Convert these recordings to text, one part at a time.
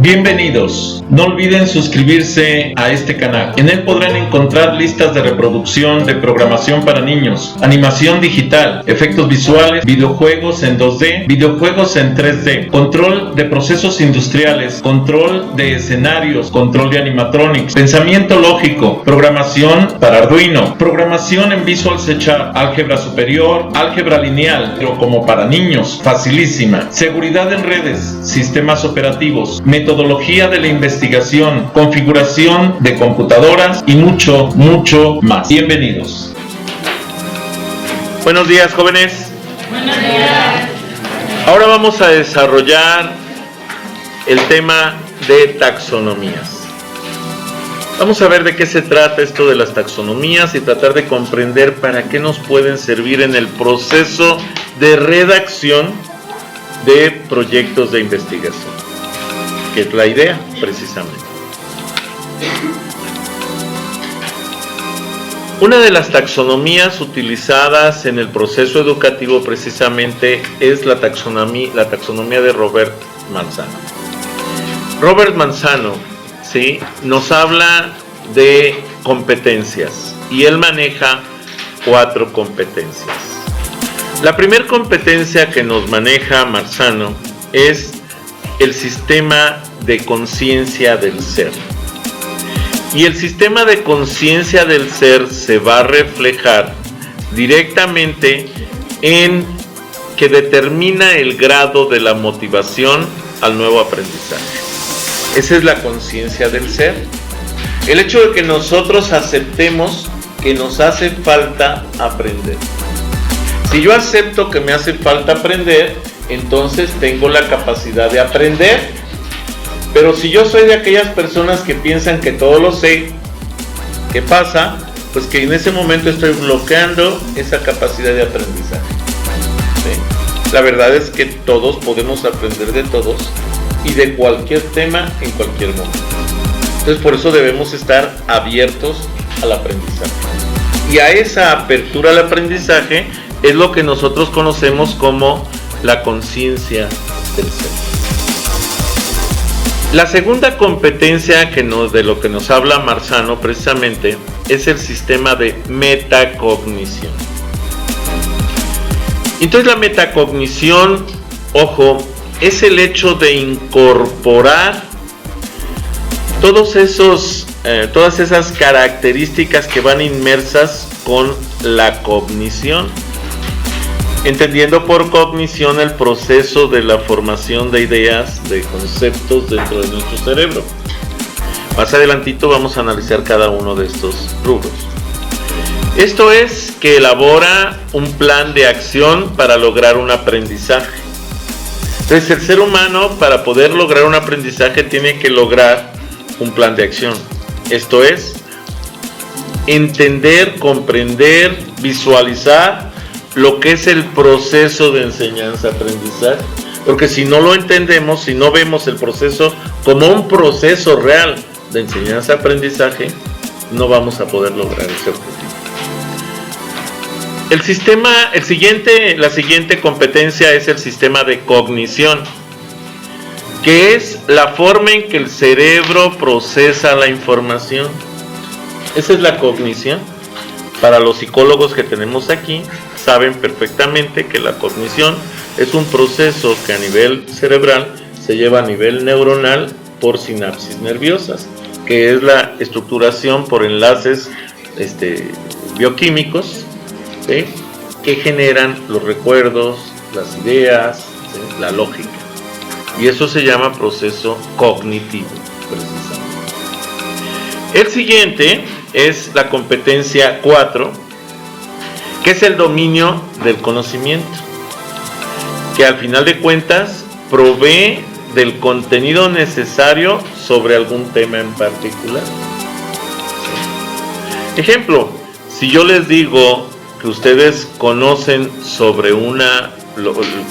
Bienvenidos. No olviden suscribirse a este canal. En él podrán encontrar listas de reproducción de programación para niños, animación digital, efectos visuales, videojuegos en 2D, videojuegos en 3D, control de procesos industriales, control de escenarios, control de animatronics, pensamiento lógico, programación para Arduino, programación en Visual C#, álgebra superior, álgebra lineal, pero como para niños, facilísima, seguridad en redes, sistemas operativos, metodología de la investigación, configuración de computadoras y mucho más. Bienvenidos. Buenos días, jóvenes. Buenos días. Ahora vamos a desarrollar el tema de taxonomías. Vamos a ver de qué se trata esto de las taxonomías y tratar de comprender para qué nos pueden servir en el proceso de redacción de proyectos de investigación, que es la idea, precisamente. Una de las taxonomías utilizadas en el proceso educativo precisamente es la taxonomía de Robert Manzano. Robert Manzano, ¿sí?, nos habla de competencias y él maneja 4 competencias. La primera competencia que nos maneja Manzano es el sistema de conciencia del ser. Y el sistema de conciencia del ser se va a reflejar directamente en que determina el grado de la motivación al nuevo aprendizaje. Esa es la conciencia del ser. El hecho de que nosotros aceptemos que nos hace falta aprender. Si yo acepto que me hace falta aprender, entonces tengo la capacidad de aprender. Pero si yo soy de aquellas personas que piensan que todo lo sé, ¿qué pasa? Pues que en ese momento estoy bloqueando esa capacidad de aprendizaje. ¿Sí? La verdad es que todos podemos aprender de todos y de cualquier tema en cualquier momento. Entonces por eso debemos estar abiertos al aprendizaje. Y a esa apertura al aprendizaje es lo que nosotros conocemos como la conciencia del ser. La segunda competencia de lo que nos habla Manzano precisamente es el sistema de metacognición. Entonces la metacognición, ojo, es el hecho de incorporar todas esas características que van inmersas con la cognición. Entendiendo por cognición el proceso de la formación de ideas, de conceptos dentro de nuestro cerebro. Más adelantito vamos a analizar cada uno de estos rubros. Esto es que elabora un plan de acción para lograr un aprendizaje. Entonces el ser humano, para poder lograr un aprendizaje, tiene que lograr un plan de acción. Esto es entender, comprender, visualizar lo que es el proceso de enseñanza-aprendizaje, porque si no lo entendemos, si no vemos el proceso como un proceso real de enseñanza-aprendizaje, no vamos a poder lograr ese objetivo. La siguiente competencia es el sistema de cognición, que es la forma en que el cerebro procesa la información. Esa es la cognición. Para los psicólogos que tenemos aquí, saben perfectamente que la cognición es un proceso que a nivel cerebral se lleva a nivel neuronal por sinapsis nerviosas, que es la estructuración por enlaces bioquímicos, ¿sí?, que generan los recuerdos, las ideas, ¿sí?, la lógica. Y eso se llama proceso cognitivo, precisamente. El siguiente es la competencia 4, que es el dominio del conocimiento, que al final de cuentas provee del contenido necesario sobre algún tema en particular. Ejemplo, si yo les digo que ustedes conocen sobre el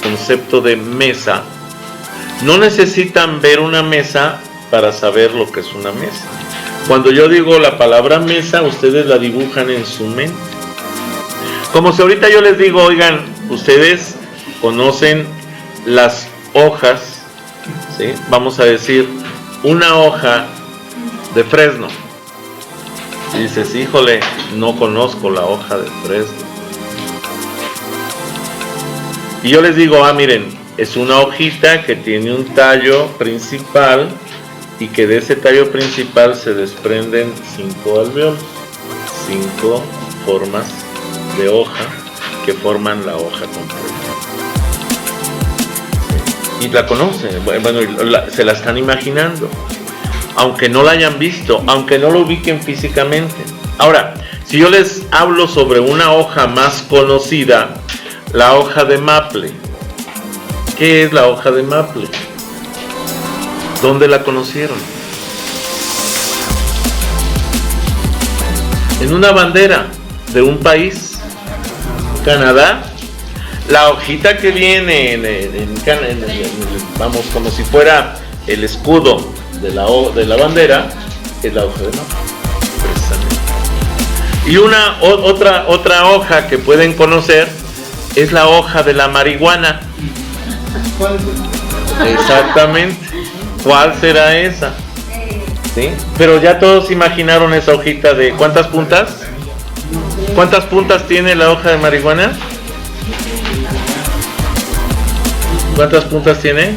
concepto de mesa, no necesitan ver una mesa para saber lo que es una mesa. Cuando yo digo la palabra mesa, ustedes la dibujan en su mente. Como si ahorita yo les digo, oigan, ustedes conocen las hojas, ¿sí? Vamos a decir, una hoja de fresno. Y dices, híjole, no conozco la hoja de fresno. Y yo les digo, miren, es una hojita que tiene un tallo principal y que de ese tallo principal se desprenden 5 alvéolos, 5 formas de hoja que forman la hoja completa. Y la conocen, bueno, se la están imaginando, aunque no la hayan visto, aunque no lo ubiquen físicamente. Ahora, si yo les hablo sobre una hoja más conocida, la hoja de maple. ¿Qué es la hoja de maple? ¿Dónde la conocieron? En una bandera de un país, Canadá. La hojita que viene vamos, como si fuera el escudo de la bandera, es la hoja de maple, precisamente. Y otra hoja que pueden conocer es la hoja de la marihuana. ¿Cuál? Exactamente. ¿Cuál será esa? ¿Sí? Pero ya todos imaginaron esa hojita de ¿cuántas puntas? ¿Cuántas puntas tiene la hoja de marihuana? ¿Cuántas puntas tiene?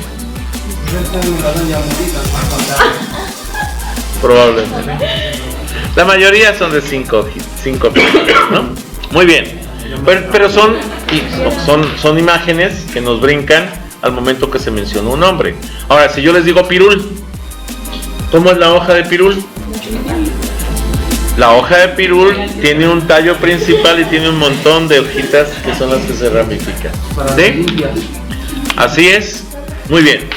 Probablemente. La mayoría son de 5 puntas, ¿no? Muy bien. Pero son imágenes que nos brincan al momento que se menciona un nombre. Ahora, si yo les digo pirul, ¿cómo es la hoja de pirul? La hoja de pirul tiene un tallo principal y tiene un montón de hojitas que son las que se ramifican. ¿Sí? Así es. Muy bien.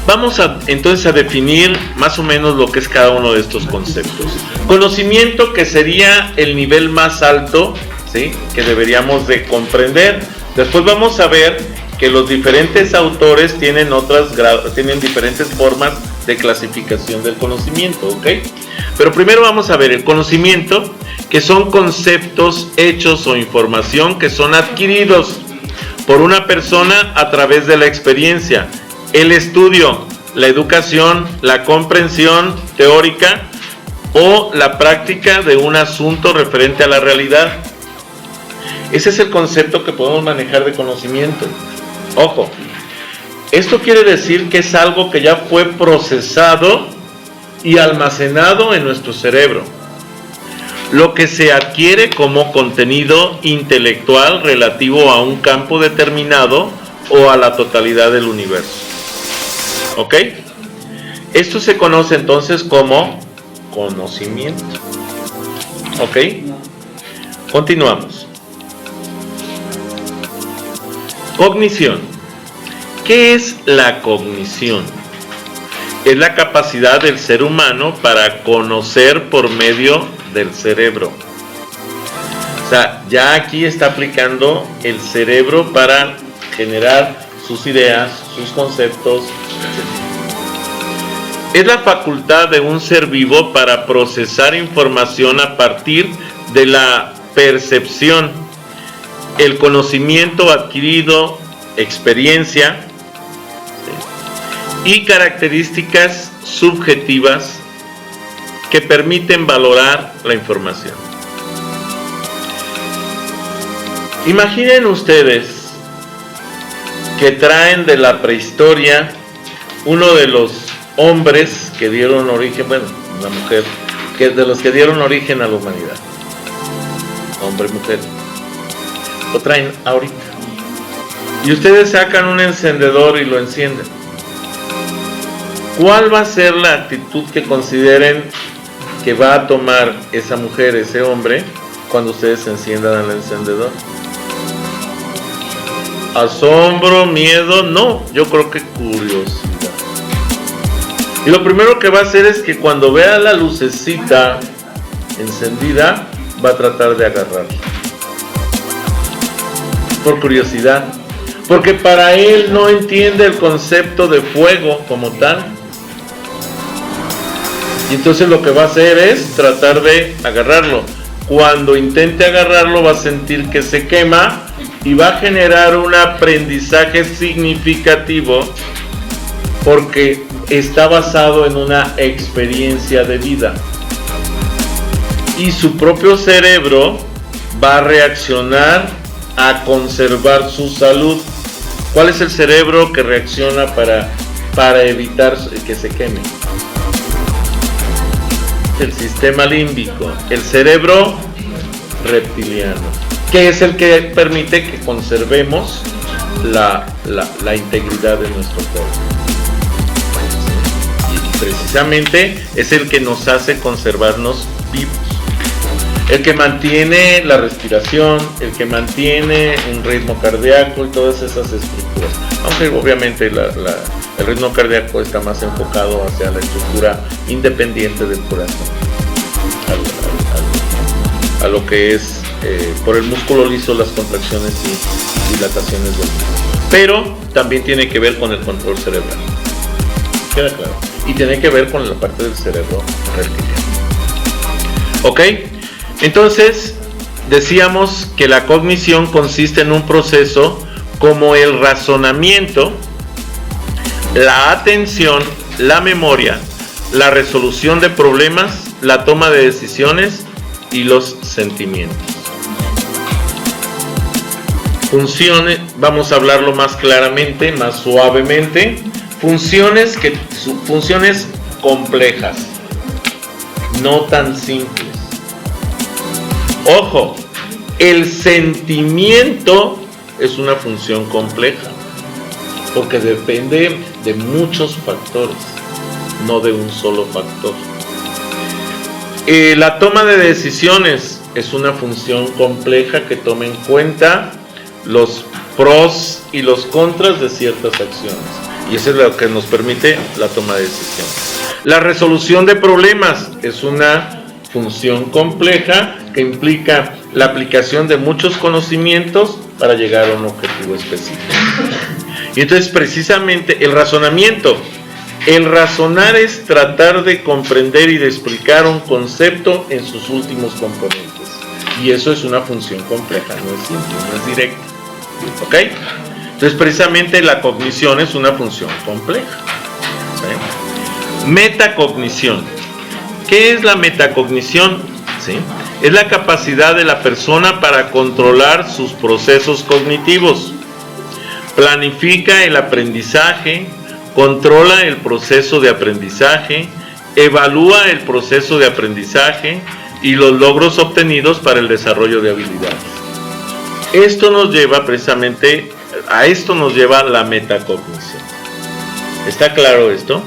Vamos entonces a definir más o menos lo que es cada uno de estos conceptos. Conocimiento, que sería el nivel más alto, ¿sí?, que deberíamos de comprender. Después vamos a ver que los diferentes autores tienen diferentes formas de clasificación del conocimiento, ¿ok? Pero primero vamos a ver el conocimiento, que son conceptos, hechos o información que son adquiridos por una persona a través de la experiencia, el estudio, la educación, la comprensión teórica o la práctica de un asunto referente a la realidad. Ese es el concepto que podemos manejar de conocimiento. Ojo, esto quiere decir que es algo que ya fue procesado y almacenado en nuestro cerebro, lo que se adquiere como contenido intelectual relativo a un campo determinado o a la totalidad del universo. ¿Ok? Esto se conoce entonces como conocimiento. ¿Ok? Continuamos. Cognición. ¿Qué es la cognición? Es la capacidad del ser humano para conocer por medio del cerebro. O sea, ya aquí está aplicando el cerebro para generar sus ideas, sus conceptos, etc. Es la facultad de un ser vivo para procesar información a partir de la percepción, el conocimiento adquirido, experiencia, ¿sí?, y características subjetivas que permiten valorar la información. Imaginen ustedes que traen de la prehistoria uno de los hombres que dieron origen, bueno, una mujer, que de los que dieron origen a la humanidad, hombre, mujer, lo traen ahorita, y ustedes sacan un encendedor y lo encienden. ¿Cuál va a ser la actitud que consideren que va a tomar esa mujer, ese hombre, cuando ustedes enciendan el encendedor? ¿Asombro, miedo? No, yo creo que curiosidad. Y lo primero que va a hacer es que cuando vea la lucecita encendida, va a tratar de agarrarla. Por curiosidad. Porque para él no entiende el concepto de fuego como tal. Y entonces lo que va a hacer es tratar de agarrarlo. Cuando intente agarrarlo va a sentir que se quema y va a generar un aprendizaje significativo, porque está basado en una experiencia de vida. Y su propio cerebro va a reaccionar a conservar su salud. ¿Cuál es el cerebro que reacciona para evitar que se queme? El sistema límbico, el cerebro reptiliano, que es el que permite que conservemos la integridad de nuestro cuerpo. Y precisamente es el que nos hace conservarnos vivos. El que mantiene la respiración, el que mantiene un ritmo cardíaco y todas esas estructuras. Aunque obviamente el ritmo cardíaco está más enfocado hacia la estructura independiente del corazón, a lo que es por el músculo liso las contracciones y dilataciones del músculo. Pero también tiene que ver con el control cerebral. ¿Queda claro? Y tiene que ver con la parte del cerebro reptiliano. ¿Ok? Entonces, decíamos que la cognición consiste en un proceso como el razonamiento, la atención, la memoria, la resolución de problemas, la toma de decisiones y los sentimientos. Funciones, vamos a hablarlo más claramente, más suavemente. Funciones complejas, no tan simples. Ojo, el sentimiento es una función compleja, porque depende de muchos factores, no de un solo factor. La toma de decisiones es una función compleja que toma en cuenta los pros y los contras de ciertas acciones, y eso es lo que nos permite la toma de decisiones. La resolución de problemas es una función compleja que implica la aplicación de muchos conocimientos para llegar a un objetivo específico. Y entonces precisamente el razonamiento, el razonar es tratar de comprender y de explicar un concepto en sus últimos componentes, y eso es una función compleja, no es simple, no es directa. ¿Ok? Entonces precisamente la cognición es una función compleja. ¿Sí? Metacognición. ¿Qué es la metacognición? ¿Sí? Es la capacidad de la persona para controlar sus procesos cognitivos. Planifica el aprendizaje, controla el proceso de aprendizaje, evalúa el proceso de aprendizaje y los logros obtenidos para el desarrollo de habilidades. Esto nos lleva precisamente, a esto nos lleva la metacognición. ¿Está claro esto?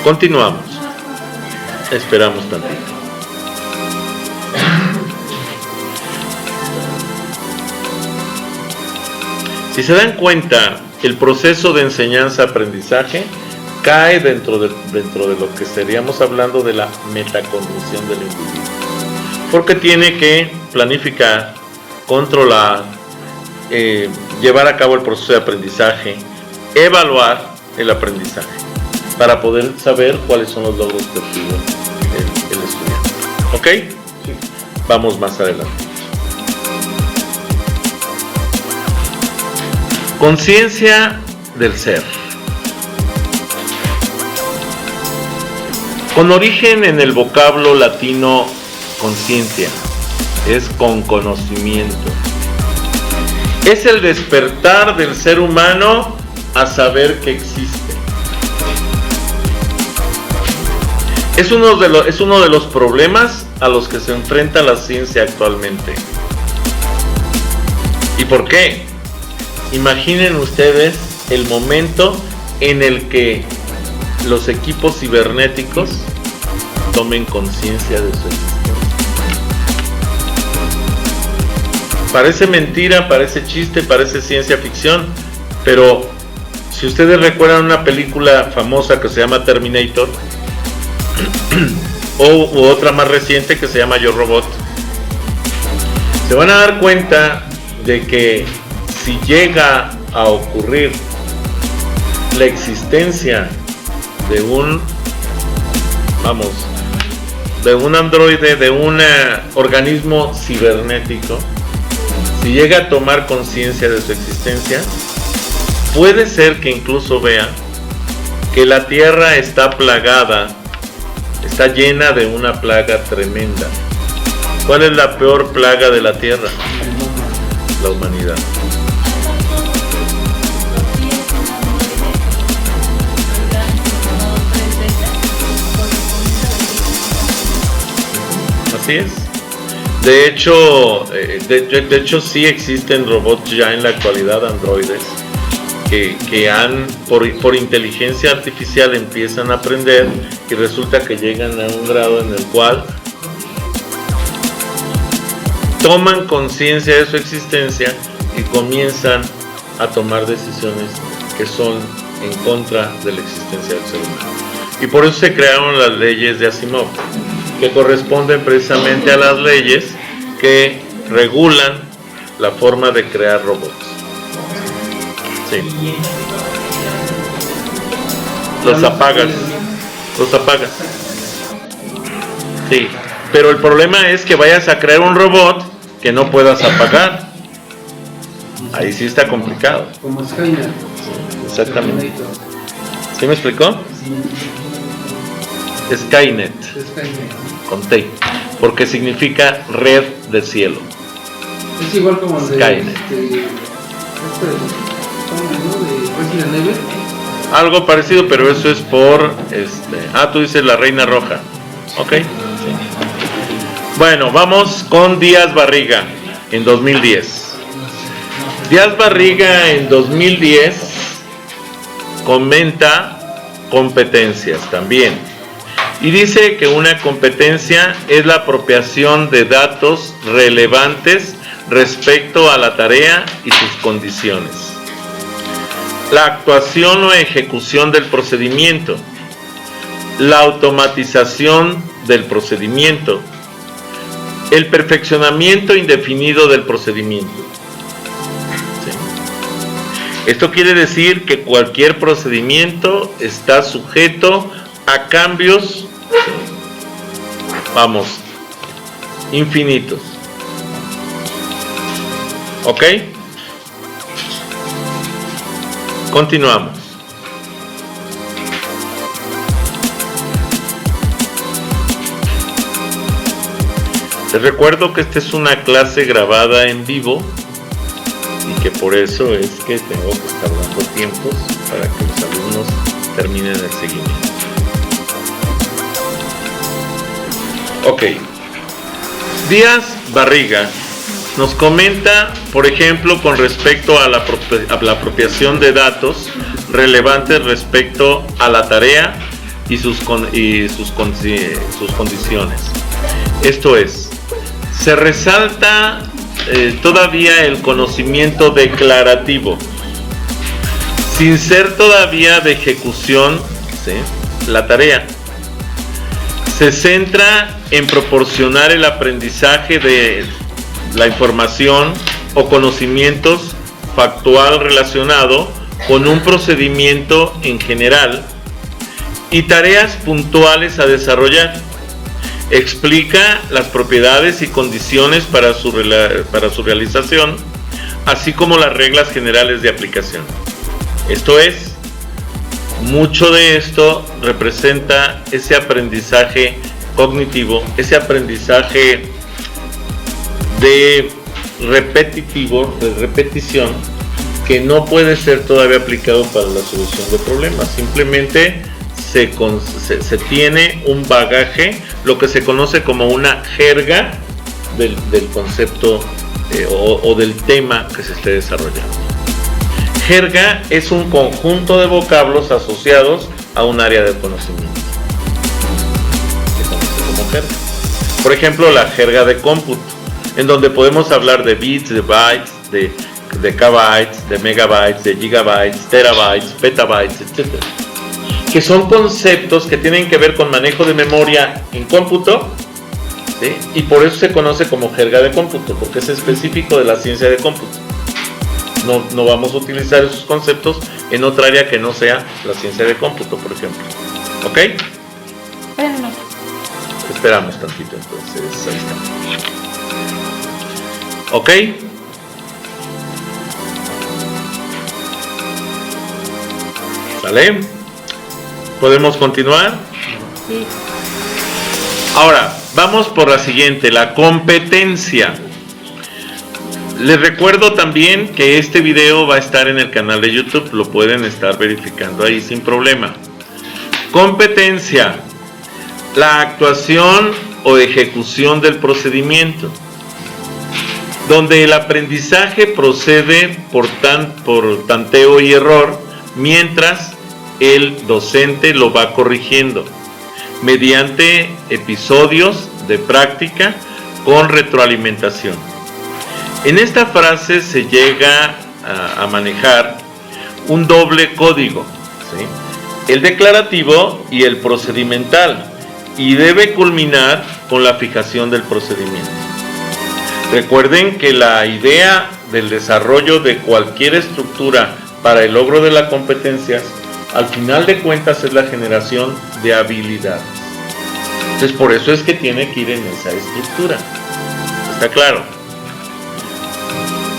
Continuamos. Esperamos tantito. Si se dan cuenta, el proceso de enseñanza-aprendizaje cae dentro de lo que estaríamos hablando de la metacognición del individuo, porque tiene que planificar, controlar, llevar a cabo el proceso de aprendizaje, evaluar el aprendizaje, para poder saber cuáles son los logros que obtuvo el estudiante. ¿Ok? Sí. Vamos más adelante. Conciencia del ser. Con origen en el vocablo latino conciencia, es con conocimiento. Es el despertar del ser humano a saber que existe. Es uno de los problemas a los que se enfrenta la ciencia actualmente. ¿Y por qué? Imaginen ustedes el momento en el que los equipos cibernéticos tomen conciencia de su existencia. Parece mentira, parece chiste, parece ciencia ficción, pero si ustedes recuerdan una película famosa que se llama Terminator, u otra más reciente que se llama Yo Robot, se van a dar cuenta de que si llega a ocurrir la existencia de un androide, de un organismo cibernético, si llega a tomar conciencia de su existencia, puede ser que incluso vea que la Tierra está plagada, está llena de una plaga tremenda. ¿Cuál es la peor plaga de la Tierra? La humanidad. Así es. De hecho sí existen robots ya en la actualidad, androides, que han, por inteligencia artificial empiezan a aprender y resulta que llegan a un grado en el cual toman conciencia de su existencia y comienzan a tomar decisiones que son en contra de la existencia del ser humano. Y por eso se crearon las leyes de Asimov, que corresponden precisamente a las leyes que regulan la forma de crear robots. Sí. Los apagas. Sí. Pero el problema es que vayas a crear un robot que no puedas apagar. Ahí sí está complicado. Como Skynet. Exactamente. ¿Sí me explicó? Skynet. Con T. Porque significa red del cielo. Es igual como el de Skynet. Resident Evil. Algo parecido, pero eso es por tú dices la Reina Roja. Ok. Sí. Bueno, vamos con Díaz Barriga en 2010. Díaz Barriga en 2010 comenta competencias también. Y dice que una competencia es la apropiación de datos relevantes respecto a la tarea y sus condiciones. La actuación o ejecución del procedimiento. La automatización del procedimiento. El perfeccionamiento indefinido del procedimiento. ¿Sí? Esto quiere decir que cualquier procedimiento está sujeto a cambios, infinitos. ¿Ok? Continuamos. Les recuerdo que esta es una clase grabada en vivo y que por eso es que tengo que estar dando tiempos para que los alumnos terminen el seguimiento. Ok. Díaz Barriga nos comenta, por ejemplo, con respecto a la apropiación de datos relevantes respecto a la tarea y sus condiciones. Esto es, se resalta todavía el conocimiento declarativo, sin ser todavía de ejecución, ¿sí?, la tarea. Se centra en proporcionar el aprendizaje de la información o conocimientos factual relacionado con un procedimiento en general y tareas puntuales a desarrollar. Explica las propiedades y condiciones para su realización, así como las reglas generales de aplicación. Esto es, mucho de esto representa ese aprendizaje cognitivo, ese aprendizaje de repetición, que no puede ser todavía aplicado para la solución de problemas. Simplemente se tiene un bagaje, lo que se conoce como una jerga del concepto o del tema que se esté desarrollando. Jerga es un conjunto de vocablos asociados a un área de conocimiento. Se conoce como jerga. Por ejemplo, la jerga de cómputo, en donde podemos hablar de bits, de bytes, de kbytes, de megabytes, de gigabytes, terabytes, petabytes, etc. Que son conceptos que tienen que ver con manejo de memoria en cómputo, ¿sí? Y por eso se conoce como jerga de cómputo, porque es específico de la ciencia de cómputo. No vamos a utilizar esos conceptos en otra área que no sea la ciencia de cómputo, por ejemplo. ¿Ok? Bueno. Esperamos tantito, entonces. Ahí está. ¿Ok? ¿Sale? ¿Podemos continuar? Sí. Ahora, vamos por la siguiente, la competencia. Les recuerdo también que este video va a estar en el canal de YouTube, lo pueden estar verificando ahí sin problema. Competencia, la actuación o ejecución del procedimiento, donde el aprendizaje procede por tanteo y error, mientras el docente lo va corrigiendo, mediante episodios de práctica con retroalimentación. En esta frase se llega a manejar un doble código, ¿sí? El declarativo y el procedimental, y debe culminar con la fijación del procedimiento. Recuerden que la idea del desarrollo de cualquier estructura para el logro de las competencias, al final de cuentas, es la generación de habilidades. Entonces, por eso es que tiene que ir en esa estructura. ¿Está claro?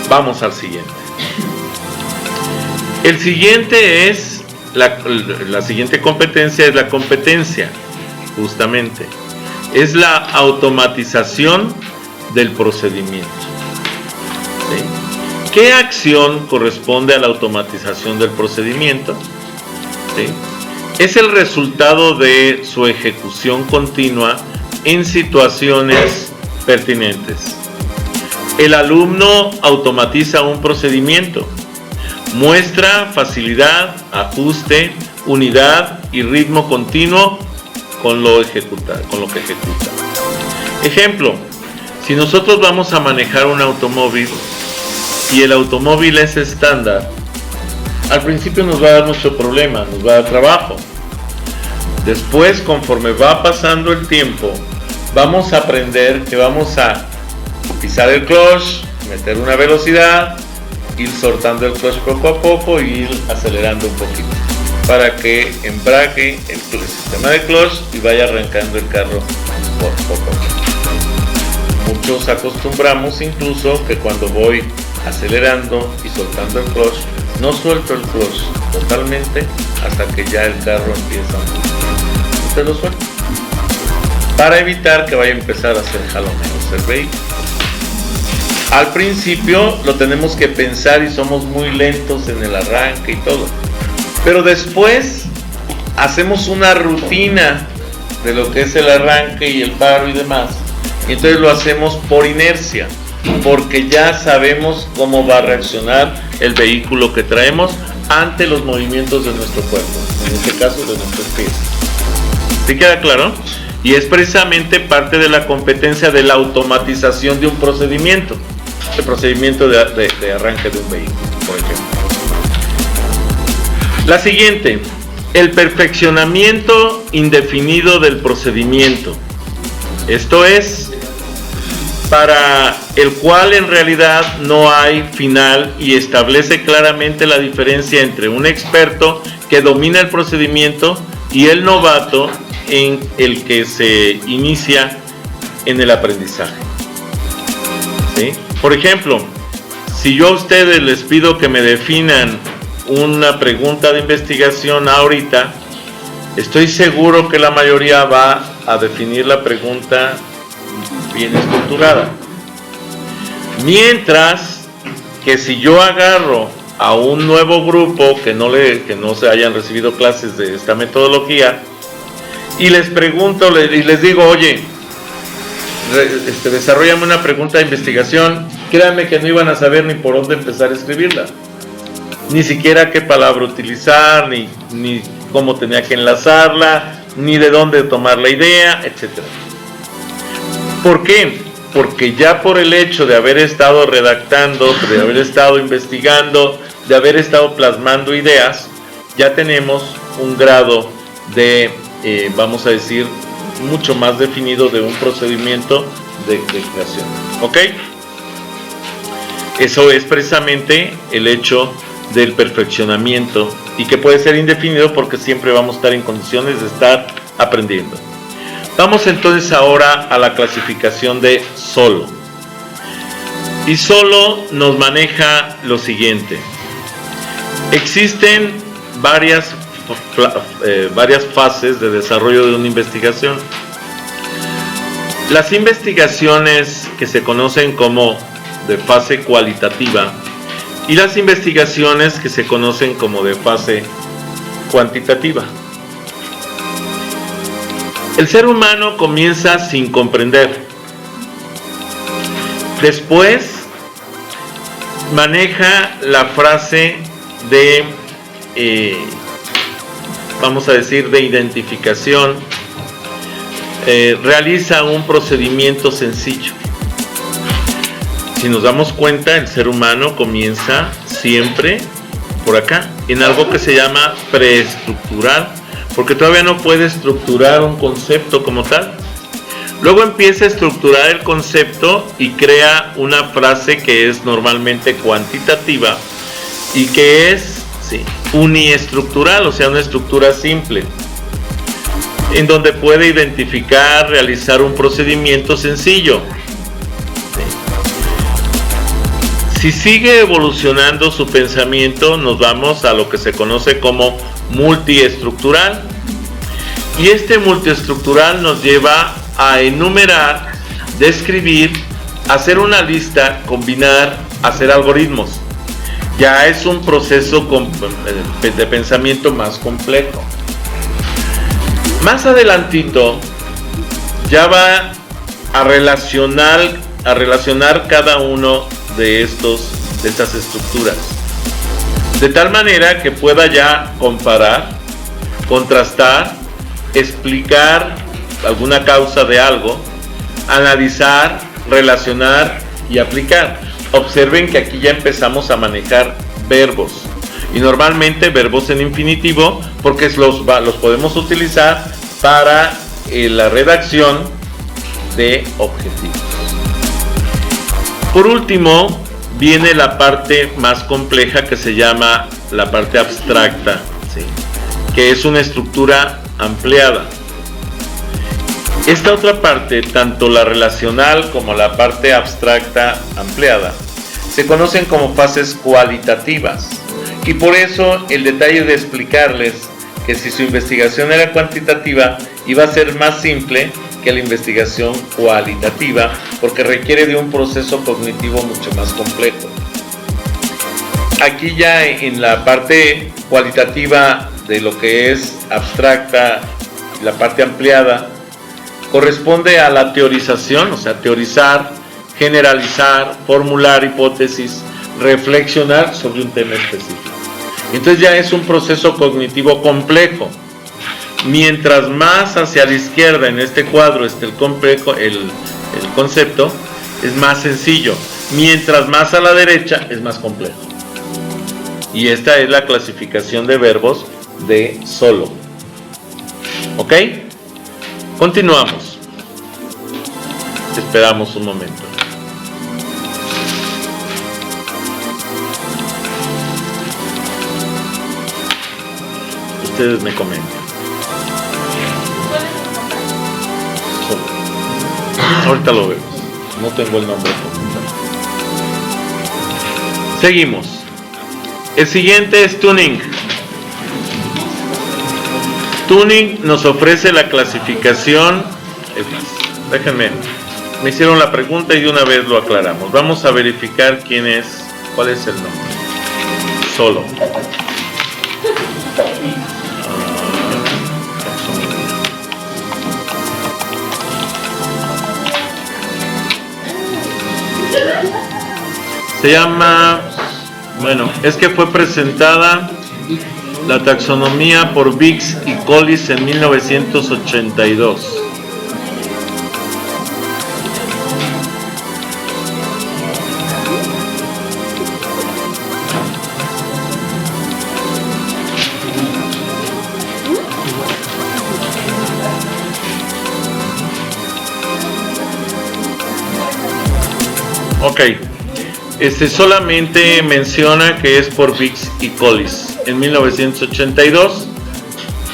Vamos al siguiente. El siguiente es, la siguiente competencia es la competencia, justamente. Es la automatización del procedimiento. ¿Sí? ¿Qué acción corresponde a la automatización del procedimiento? ¿Sí? Es el resultado de su ejecución continua en situaciones pertinentes. El alumno automatiza un procedimiento, muestra facilidad, ajuste, unidad y ritmo continuo con lo que ejecuta. Ejemplo, si nosotros vamos a manejar un automóvil y el automóvil es estándar, al principio nos va a dar mucho problema, nos va a dar trabajo. Después, conforme va pasando el tiempo, vamos a aprender que vamos a pisar el clutch, meter una velocidad, ir soltando el clutch poco a poco y ir acelerando un poquito para que embrague el sistema de clutch y vaya arrancando el carro poco a poco. Muchos acostumbramos incluso que cuando voy acelerando y soltando el clutch, no suelto el clutch totalmente hasta que ya el carro empieza a mover. Usted lo suelta para evitar que vaya a empezar a hacer jaloneos el vehículo. Al principio lo tenemos que pensar y somos muy lentos en el arranque y todo, pero después hacemos una rutina de lo que es el arranque y el paro y demás, y entonces lo hacemos por inercia, porque ya sabemos cómo va a reaccionar el vehículo que traemos ante los movimientos de nuestro cuerpo, en este caso de nuestros pies. ¿Sí queda claro? Y es precisamente parte de la competencia de la automatización de un procedimiento, el procedimiento de arranque de un vehículo, por ejemplo. La siguiente, el perfeccionamiento indefinido del procedimiento. Esto es, para el cual en realidad no hay final y establece claramente la diferencia entre un experto que domina el procedimiento y el novato en el que se inicia en el aprendizaje. ¿Sí? Por ejemplo, si yo a ustedes les pido que me definan una pregunta de investigación ahorita, estoy seguro que la mayoría va a definir la pregunta bien estructurada. Mientras que si yo agarro a un nuevo grupo que no se hayan recibido clases de esta metodología y les pregunto y les digo, oye, desarrollame una pregunta de investigación, créanme que no iban a saber ni por dónde empezar a escribirla, ni siquiera qué palabra utilizar, ni cómo tenía que enlazarla, ni de dónde tomar la idea, etc. ¿Por qué? Porque ya por el hecho de haber estado redactando, de haber estado investigando, de haber estado plasmando ideas, ya tenemos un grado de, vamos a decir, mucho más definido de un procedimiento de creación. ¿Ok? Eso es precisamente el hecho del perfeccionamiento, y que puede ser indefinido porque siempre vamos a estar en condiciones de estar aprendiendo. Vamos entonces ahora a la clasificación de solo. Y solo nos maneja lo siguiente. Existen varias varias fases de desarrollo de una investigación. Las investigaciones que se conocen como de fase cualitativa y las investigaciones que se conocen como de fase cuantitativa. El ser humano comienza sin comprender. Después maneja la frase de, vamos a decir, de identificación. Realiza un procedimiento sencillo. Si nos damos cuenta, el ser humano comienza siempre por acá, en algo que se llama preestructural, porque todavía no puede estructurar un concepto como tal. Luego empieza a estructurar el concepto y crea una frase que es normalmente cuantitativa y que es uniestructural, o sea, una estructura simple, en donde puede identificar, realizar un procedimiento sencillo. Si sigue evolucionando su pensamiento, nos vamos a lo que se conoce como multiestructural. Y este multiestructural nos lleva a enumerar, describir, hacer una lista, combinar, hacer algoritmos. Ya es un proceso de pensamiento más complejo. Más adelantito ya va a relacionar cada uno de estas estructuras, de tal manera que pueda ya comparar, contrastar, explicar alguna causa de algo, analizar, relacionar y aplicar. Observen que aquí ya empezamos a manejar verbos, y normalmente verbos en infinitivo, porque los podemos utilizar para la redacción de objetivos. Por último, viene la parte más compleja, que se llama la parte abstracta, que es una estructura ampliada. Esta otra parte, tanto la relacional como la parte abstracta ampliada, se conocen como fases cualitativas, y por eso el detalle de explicarles que si su investigación era cuantitativa, iba a ser más simple que la investigación cualitativa, porque requiere de un proceso cognitivo mucho más complejo. Aquí ya en la parte cualitativa de lo que es abstracta, la parte ampliada, corresponde a la teorización, o sea, teorizar, generalizar, formular hipótesis, reflexionar sobre un tema específico. Entonces ya es un proceso cognitivo complejo. Mientras más hacia la izquierda en este cuadro esté el concepto, es más sencillo. Mientras más a la derecha, es más complejo. Y esta es la clasificación de verbos de Solow. ¿Ok? Continuamos. Esperamos un momento. Ustedes me comentan. Ahorita lo vemos. No tengo el nombre. Seguimos. El siguiente es Tuning. Tuning nos ofrece la clasificación. Déjenme. Me hicieron la pregunta y de una vez lo aclaramos. Vamos a verificar cuál es el nombre. Solow. Se llama, es que fue presentada la taxonomía por Biggs y Collis en 1982. Ok. Solamente menciona que es por Biggs y Collis en 1982.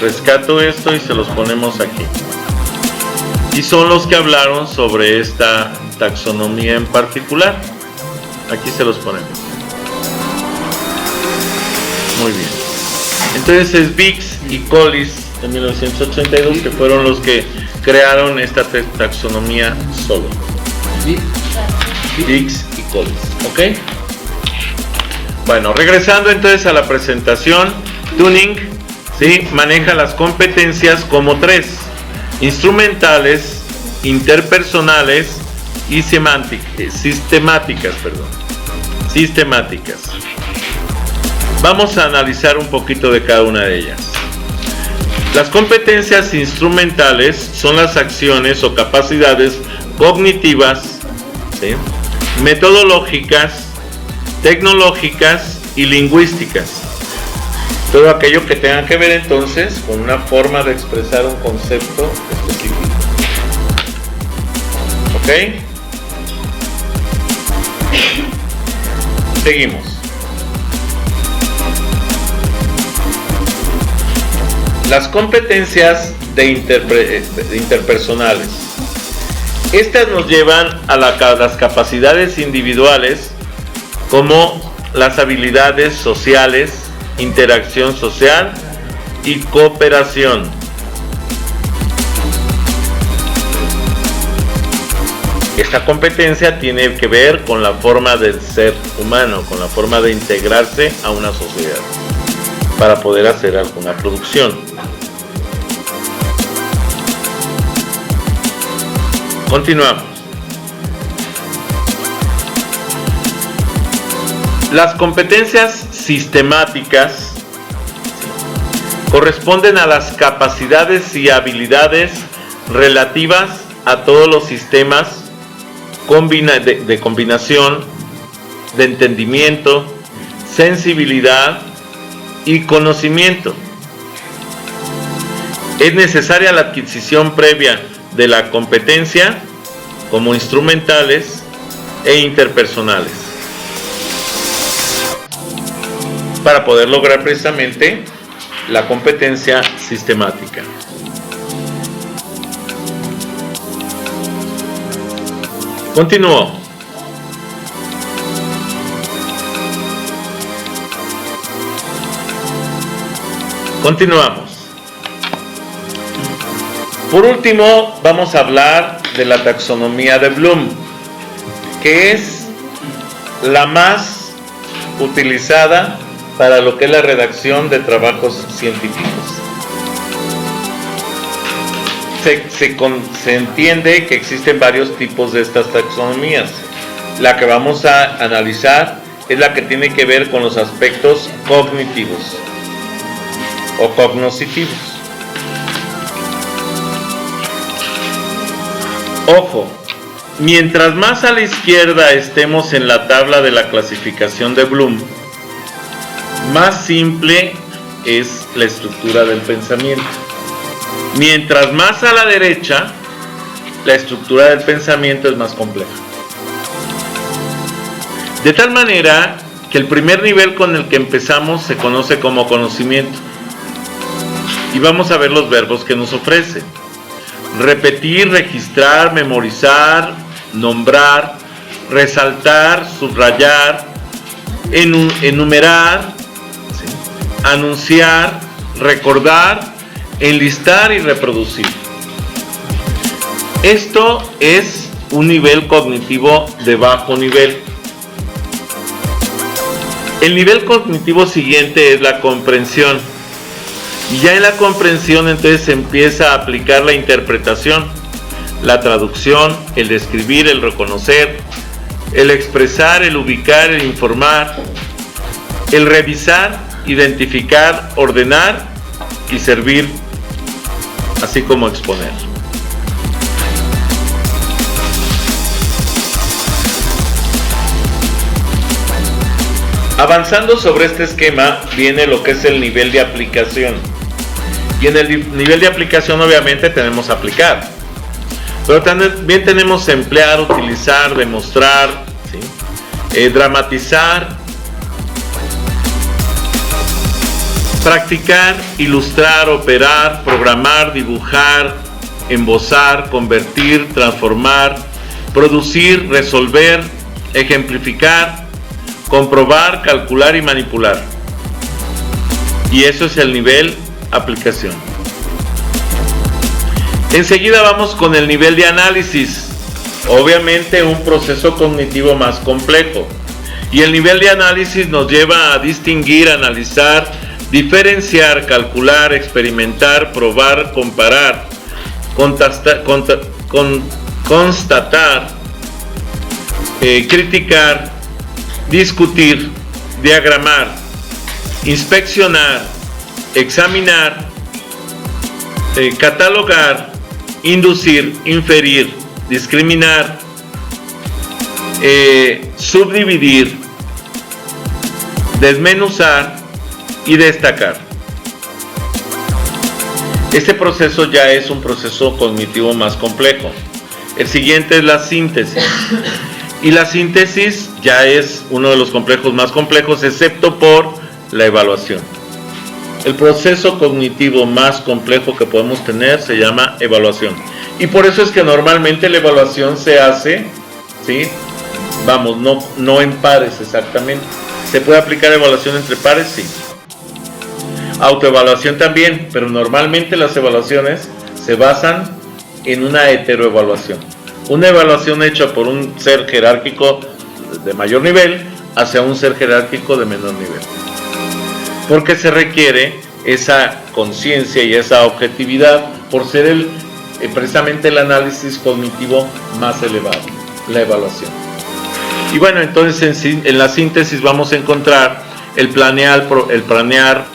Rescato esto y se los ponemos aquí. Y son los que hablaron sobre esta taxonomía en particular. Aquí se los ponemos. Muy bien. Entonces es Biggs y Collis en 1982, que fueron los que crearon esta taxonomía solo. Dix y Collis, ¿ok? Bueno, regresando entonces a la presentación, Tuning, ¿sí?, maneja las competencias como tres: instrumentales, interpersonales y sistemáticas. Vamos a analizar un poquito de cada una de ellas. Las competencias instrumentales son las acciones o capacidades cognitivas, ¿sí?, metodológicas, tecnológicas y lingüísticas. Todo aquello que tenga que ver entonces con una forma de expresar un concepto específico. ¿Ok? Seguimos. Las competencias interpersonales. Estas nos llevan a las capacidades individuales, como las habilidades sociales, interacción social y cooperación. Esta competencia tiene que ver con la forma del ser humano, con la forma de integrarse a una sociedad para poder hacer alguna producción. Continuamos. Las competencias sistemáticas corresponden a las capacidades y habilidades relativas a todos los sistemas de combinación, de entendimiento, sensibilidad y conocimiento. Es necesaria la adquisición previa de la competencia como instrumentales e interpersonales para poder lograr precisamente la competencia sistemática. Continúo. Continuamos. Por último, vamos a hablar de la taxonomía de Bloom, que es la más utilizada para lo que es la redacción de trabajos científicos. Se entiende que existen varios tipos de estas taxonomías. La que vamos a analizar es la que tiene que ver con los aspectos cognitivos o cognoscitivos. Ojo, mientras más a la izquierda estemos en la tabla de la clasificación de Bloom, más simple es la estructura del pensamiento. Mientras más a la derecha, la estructura del pensamiento es más compleja. De tal manera que el primer nivel con el que empezamos se conoce como conocimiento. Y vamos a ver los verbos que nos ofrece: repetir, registrar, memorizar, nombrar, resaltar, subrayar, enumerar, ¿sí?, anunciar, recordar, enlistar y reproducir. Esto es un nivel cognitivo de bajo nivel. El nivel cognitivo siguiente es la comprensión. Y ya en la comprensión entonces se empieza a aplicar la interpretación, la traducción, el describir, el reconocer, el expresar, el ubicar, el informar, el revisar, identificar, ordenar y servir, así como exponer. Avanzando sobre este esquema viene lo que es el nivel de aplicación. Y en el nivel de aplicación obviamente tenemos aplicar, pero también tenemos emplear, utilizar, demostrar, ¿sí?, dramatizar, practicar, ilustrar, operar, programar, dibujar, embozar, convertir, transformar, producir, resolver, ejemplificar, comprobar, calcular y manipular. Y eso es el nivel aplicación. Enseguida vamos con el nivel de análisis, obviamente un proceso cognitivo más complejo. Y el nivel de análisis nos lleva a distinguir, analizar, diferenciar, calcular, experimentar, probar, comparar, constatar, criticar, discutir, diagramar, inspeccionar, examinar, catalogar, inducir, inferir, discriminar, subdividir, desmenuzar y destacar. Este proceso ya es un proceso cognitivo más complejo. El siguiente es la síntesis. Y la síntesis ya es uno de los complejos más complejos, excepto por la evaluación. El proceso cognitivo más complejo que podemos tener se llama evaluación. Y por eso es que normalmente la evaluación se hace, ¿sí? Vamos, no en pares exactamente. ¿Se puede aplicar evaluación entre pares? Sí. Autoevaluación también, pero normalmente las evaluaciones se basan en una heteroevaluación. Una evaluación hecha por un ser jerárquico de mayor nivel hacia un ser jerárquico de menor nivel. Porque se requiere esa conciencia y esa objetividad por ser precisamente el análisis cognitivo más elevado, la evaluación. Y bueno, entonces en la síntesis vamos a encontrar el planear,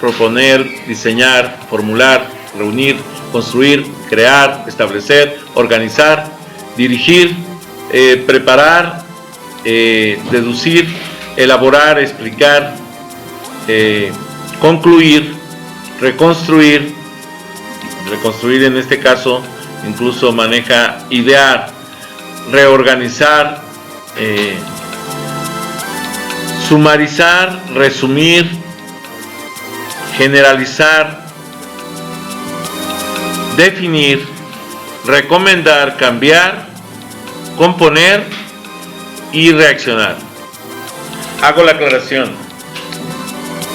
proponer, diseñar, formular, reunir, construir, crear, establecer, organizar, dirigir, preparar, deducir, elaborar, explicar, concluir, reconstruir en este caso incluso maneja idear, reorganizar, sumarizar, resumir, generalizar, definir, recomendar, cambiar, componer y reaccionar. Hago la aclaración.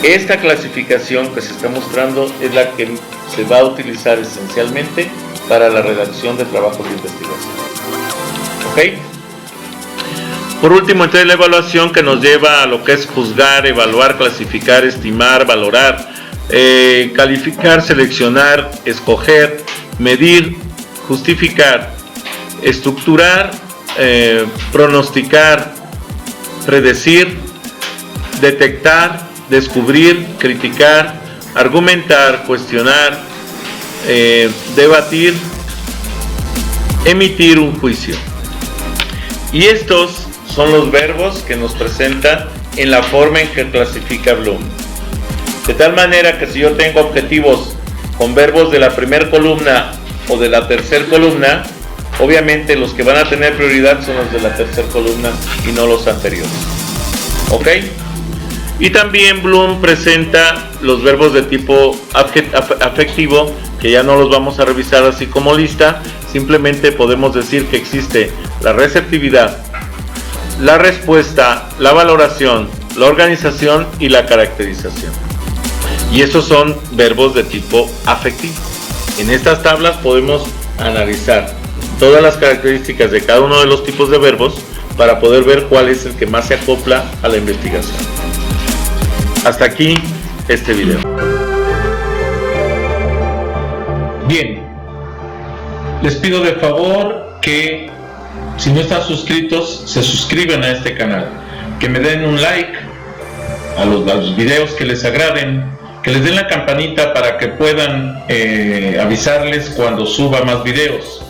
Esta clasificación que se está mostrando es la que se va a utilizar esencialmente para la redacción de trabajos de investigación. ¿Ok? Por último, entonces la evaluación, que nos lleva a lo que es juzgar, evaluar, clasificar, estimar, valorar, calificar, seleccionar, escoger, medir, justificar, estructurar, pronosticar, predecir, detectar, descubrir, criticar, argumentar, cuestionar, debatir, emitir un juicio. Y estos son los verbos que nos presenta en la forma en que clasifica Bloom. De tal manera que si yo tengo objetivos con verbos de la primera columna o de la tercera columna, obviamente los que van a tener prioridad son los de la tercera columna y no los anteriores. ¿Ok? Y también Bloom presenta los verbos de tipo afectivo, que ya no los vamos a revisar así como lista. Simplemente podemos decir que existe la receptividad, la respuesta, la valoración, la organización y la caracterización. Y esos son verbos de tipo afectivo. En estas tablas podemos analizar todas las características de cada uno de los tipos de verbos para poder ver cuál es el que más se acopla a la investigación. Hasta aquí este video. Bien, les pido de favor que, si no están suscritos, se suscriban a este canal, que me den un like a los videos que les agraden, que les den la campanita para que puedan avisarles cuando suba más videos,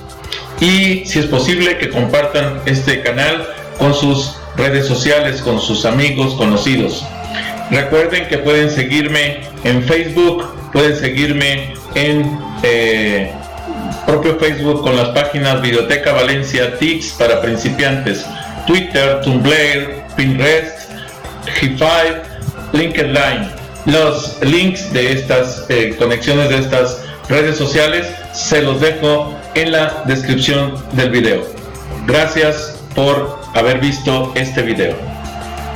y si es posible que compartan este canal con sus redes sociales, con sus amigos, conocidos. Recuerden que pueden seguirme en Facebook, pueden seguirme en propio Facebook con las páginas Videoteca Valencia, TICS para principiantes, Twitter, Tumblr, Pinterest, G5, LinkedIn. Los links de estas conexiones de estas redes sociales se los dejo en la descripción del video. Gracias por haber visto este video.